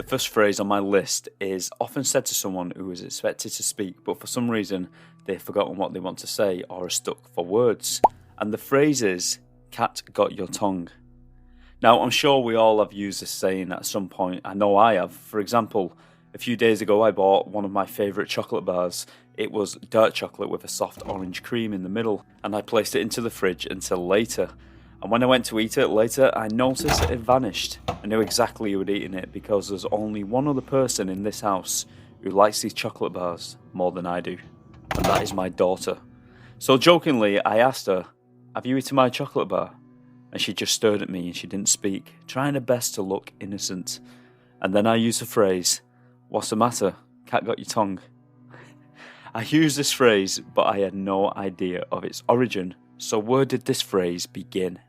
first phrase on my list is often said to someone who is expected to speak, but for some reason they've forgotten what they want to say or are stuck for words. And the phrase is, "Cat got your tongue." Now, I'm sure we all have used this saying at some point. I know I have. For example, a few days ago I bought one of my favourite chocolate bars. It was dark chocolate with a soft orange cream in the middle, and I placed it into the fridge until later. And when I went to eat it later, I noticed it had vanished. I knew exactly who had eaten it because there's only one other person in this house who likes these chocolate bars more than I do, and that is my daughter. So jokingly, I asked her, "Have you eaten my chocolate bar?" And she just stared at me and she didn't speak, trying her best to look innocent. And then I used the phrase, "What's the matter? Cat got your tongue?" I used this phrase, but I had no idea of its origin. So where did this phrase begin?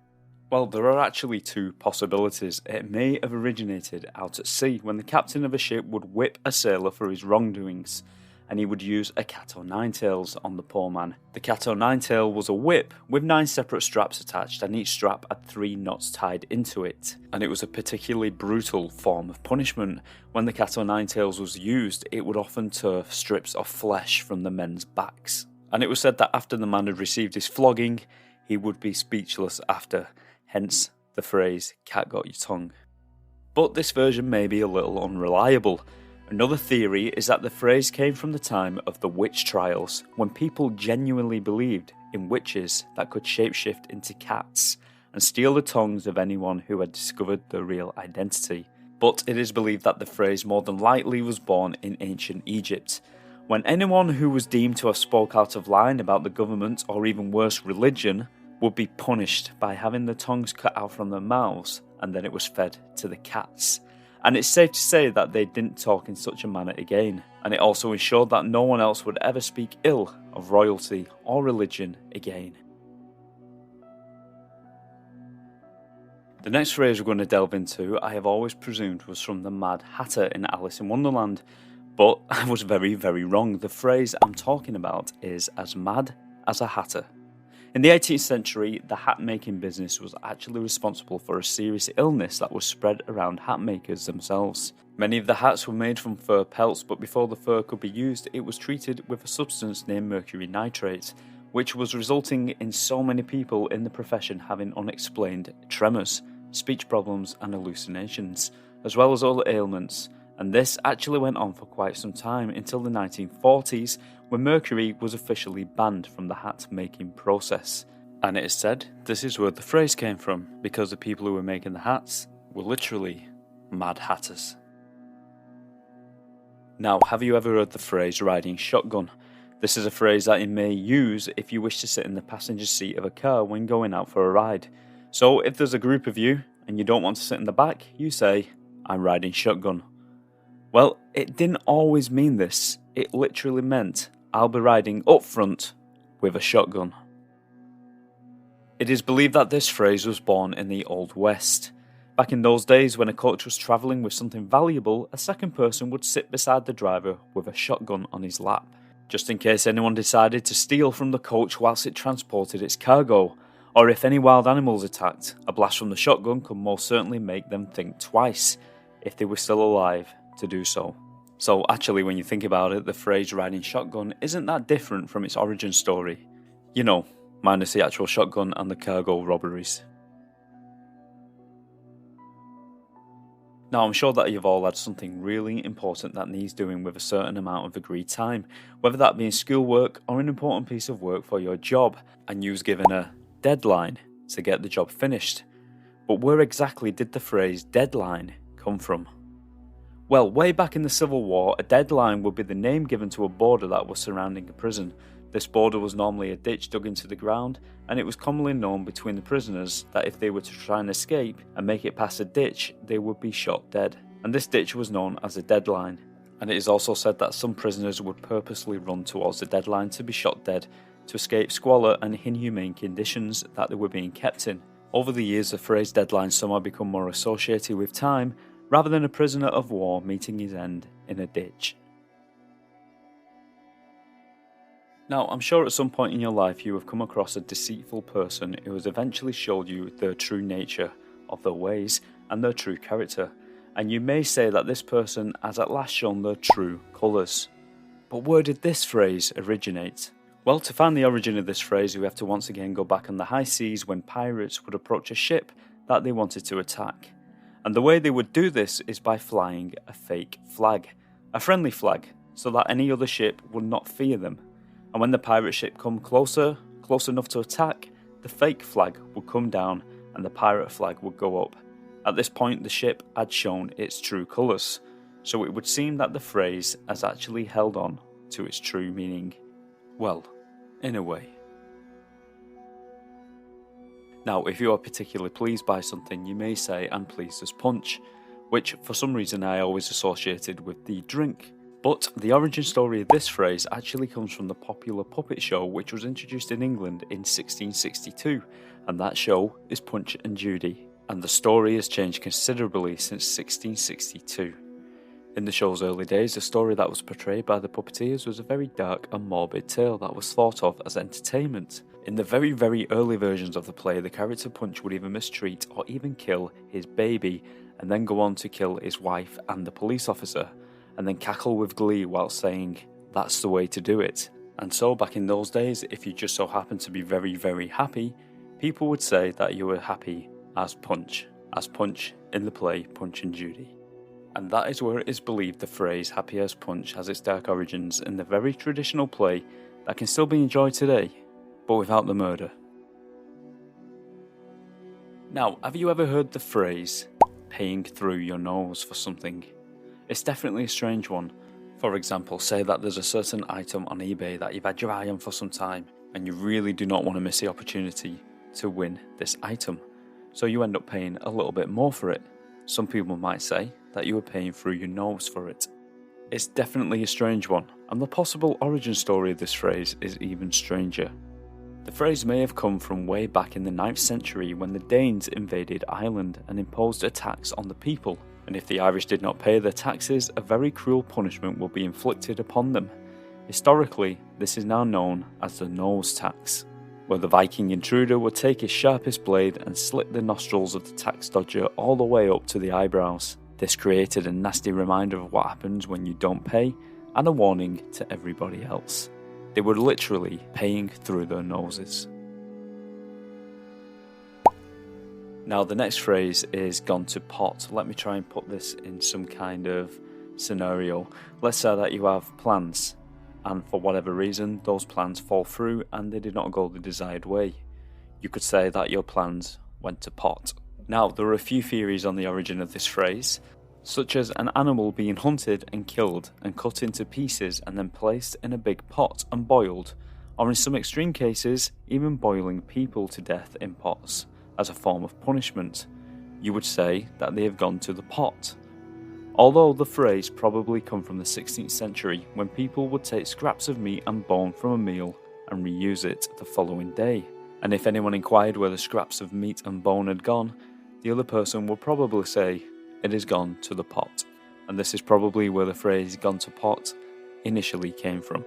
Well, there are actually two possibilities. It may have originated out at sea when the captain of a ship would whip a sailor for his wrongdoings, and he would use a cat o' nine tails on the poor man. The cat o' nine tail was a whip with 9 separate straps attached, and each strap had 3 knots tied into it. And it was a particularly brutal form of punishment. When the cat o' nine tails was used, it would often tear strips of flesh from the men's backs. And it was said that after the man had received his flogging, he would be speechless after, hence the phrase, "Cat got your tongue." But this version may be a little unreliable. Another theory is that the phrase came from the time of the witch trials, when people genuinely believed in witches that could shapeshift into cats and steal the tongues of anyone who had discovered their real identity. But it is believed that the phrase more than likely was born in ancient Egypt, when anyone who was deemed to have spoke out of line about the government or even worse, religion, would be punished by having the tongues cut out from their mouths, and then it was fed to the cats. And it's safe to say that they didn't talk in such a manner again, and it also ensured that no one else would ever speak ill of royalty or religion again. The next phrase we're going to delve into, I have always presumed was from the Mad Hatter in Alice in Wonderland, but I was very, very wrong. The phrase I'm talking about is "as mad as a hatter." In the 18th century, the hat-making business was actually responsible for a serious illness that was spread around hat makers themselves. Many of the hats were made from fur pelts, but before the fur could be used, it was treated with a substance named mercury nitrate, which was resulting in so many people in the profession having unexplained tremors, speech problems and hallucinations, as well as other ailments. And this actually went on for quite some time until the 1940s, when mercury was officially banned from the hat making process. And it is said this is where the phrase came from, because the people who were making the hats were literally mad hatters. Now, have you ever heard the phrase riding shotgun? This is a phrase that you may use if you wish to sit in the passenger seat of a car when going out for a ride. So if there's a group of you and you don't want to sit in the back, you say, "I'm riding shotgun." Well, it didn't always mean this. It literally meant, I'll be riding up front with a shotgun. It is believed that this phrase was born in the Old West. Back in those days, when a coach was travelling with something valuable, a second person would sit beside the driver with a shotgun on his lap, just in case anyone decided to steal from the coach whilst it transported its cargo, or if any wild animals attacked. A blast from the shotgun could most certainly make them think twice, if they were still alive, to do so. So actually, when you think about it, the phrase riding shotgun isn't that different from its origin story. You know, minus the actual shotgun and the cargo robberies. Now, I'm sure that you've all had something really important that needs doing with a certain amount of agreed time, whether that be in schoolwork or an important piece of work for your job, and you was given a deadline to get the job finished. But where exactly did the phrase deadline come from? Well, way back in the Civil War, a deadline would be the name given to a border that was surrounding a prison. This border was normally a ditch dug into the ground, and it was commonly known between the prisoners that if they were to try and escape and make it past the ditch, they would be shot dead. And this ditch was known as a deadline. And it is also said that some prisoners would purposely run towards the deadline to be shot dead to escape squalor and inhumane conditions that they were being kept in. Over the years, the phrase deadline somehow become more associated with time, rather than a prisoner of war meeting his end in a ditch. Now, I'm sure at some point in your life you have come across a deceitful person who has eventually showed you their true nature of their ways and their true character. and you may say that this person has at last shown their true colours. But where did this phrase originate? Well, to find the origin of this phrase, we have to once again go back on the high seas when pirates would approach a ship that they wanted to attack. And the way they would do this is by flying a fake flag, a friendly flag, so that any other ship would not fear them. And when the pirate ship come close enough to attack, the fake flag would come down and the pirate flag would go up. At this point, the ship had shown its true colours, so it would seem that the phrase has actually held on to its true meaning. Well, in a way. Now, if you are particularly pleased by something, you may say, "I'm pleased as punch," which for some reason I always associated with the drink. But the origin story of this phrase actually comes from the popular puppet show which was introduced in England in 1662, and that show is Punch and Judy. And the story has changed considerably since 1662. In the show's early days, the story that was portrayed by the puppeteers was a very dark and morbid tale that was thought of as entertainment. In the very, very early versions of the play, the character Punch would either mistreat or even kill his baby, and then go on to kill his wife and the police officer, and then cackle with glee while saying, "That's the way to do it." And so back in those days, if you just so happened to be very, very happy, people would say that you were happy as Punch in the play Punch and Judy. And that is where it is believed the phrase "happy as Punch" has its dark origins in the very traditional play that can still be enjoyed today, but without the murder. Now, have you ever heard the phrase "paying through your nose" for something? It's definitely a strange one. For example, say that there's a certain item on eBay that you've had your eye on for some time, and you really do not want to miss the opportunity to win this item. So you end up paying a little bit more for it. Some people might say that you were paying through your nose for it. It's definitely a strange one, and the possible origin story of this phrase is even stranger. The phrase may have come from way back in the 9th century when the Danes invaded Ireland and imposed a tax on the people, and if the Irish did not pay their taxes, a very cruel punishment would be inflicted upon them. Historically, this is now known as the nose tax, where the Viking intruder would take his sharpest blade and slit the nostrils of the tax dodger all the way up to the eyebrows. This created a nasty reminder of what happens when you don't pay, and a warning to everybody else. They were literally paying through their noses. Now the next phrase is "gone to pot." Let me try and put this in some kind of scenario. Let's say that you have plans, and for whatever reason those plans fall through and they did not go the desired way. You could say that your plans went to pot. Now there are a few theories on the origin of this phrase, such as an animal being hunted and killed and cut into pieces and then placed in a big pot and boiled, or in some extreme cases even boiling people to death in pots as a form of punishment. You would say that they have gone to the pot. Although the phrase probably come from the 16th century when people would take scraps of meat and bone from a meal and reuse it the following day. And if anyone inquired where the scraps of meat and bone had gone, the other person would probably say, "It has gone to the pot." And this is probably where the phrase "gone to pot" initially came from.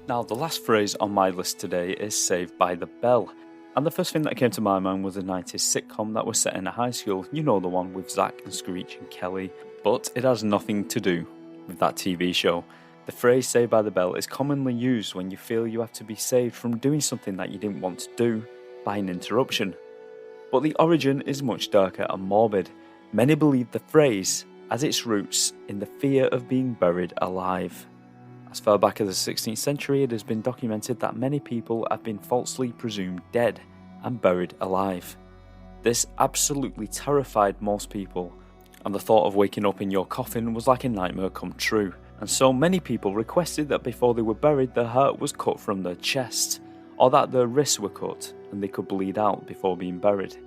Now the last phrase on my list today is "Saved by the Bell." And the first thing that came to my mind was a 90s sitcom that was set in a high school, you know, the one with Zach and Screech and Kelly, but it has nothing to do with that TV show. The phrase "saved by the bell" is commonly used when you feel you have to be saved from doing something that you didn't want to do by an interruption. But the origin is much darker and morbid. Many believe the phrase has its roots in the fear of being buried alive. As far back as the 16th century, it has been documented that many people have been falsely presumed dead and buried alive. This absolutely terrified most people, and the thought of waking up in your coffin was like a nightmare come true. And so many people requested that before they were buried, their heart was cut from their chest, or that their wrists were cut and they could bleed out before being buried.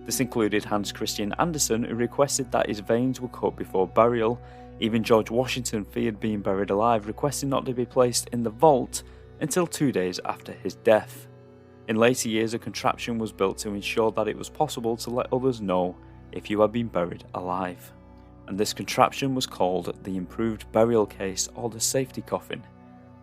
This included Hans Christian Andersen, who requested that his veins were cut before burial. Even George Washington feared being buried alive, requesting not to be placed in the vault until 2 days after his death. In later years, a contraption was built to ensure that it was possible to let others know if you had been buried alive. And this contraption was called the Improved Burial Case, or the Safety Coffin.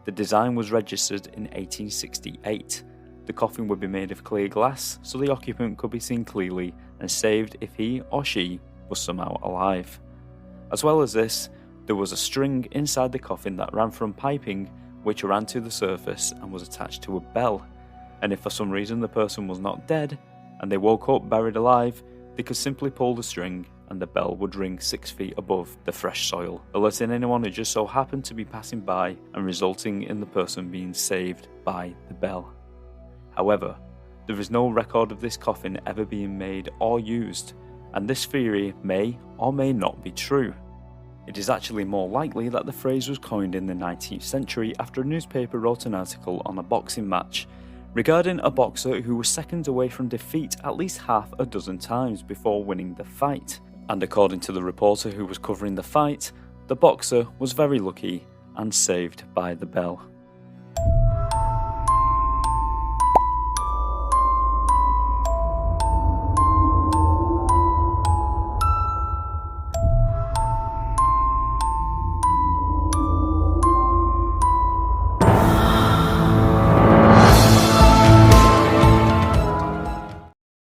The design was registered in 1868. The coffin would be made of clear glass, so the occupant could be seen clearly and saved if he or she was somehow alive. As well as this, there was a string inside the coffin that ran from piping which ran to the surface and was attached to a bell, and if for some reason the person was not dead and they woke up buried alive, they could simply pull the string and the bell would ring 6 feet above the fresh soil, alerting anyone who just so happened to be passing by and resulting in the person being saved by the bell. However, there is no record of this coffin ever being made or used, and this theory may or may not be true. It is actually more likely that the phrase was coined in the 19th century after a newspaper wrote an article on a boxing match regarding a boxer who was seconds away from defeat at least half a dozen times before winning the fight. And according to the reporter who was covering the fight, the boxer was very lucky and saved by the bell.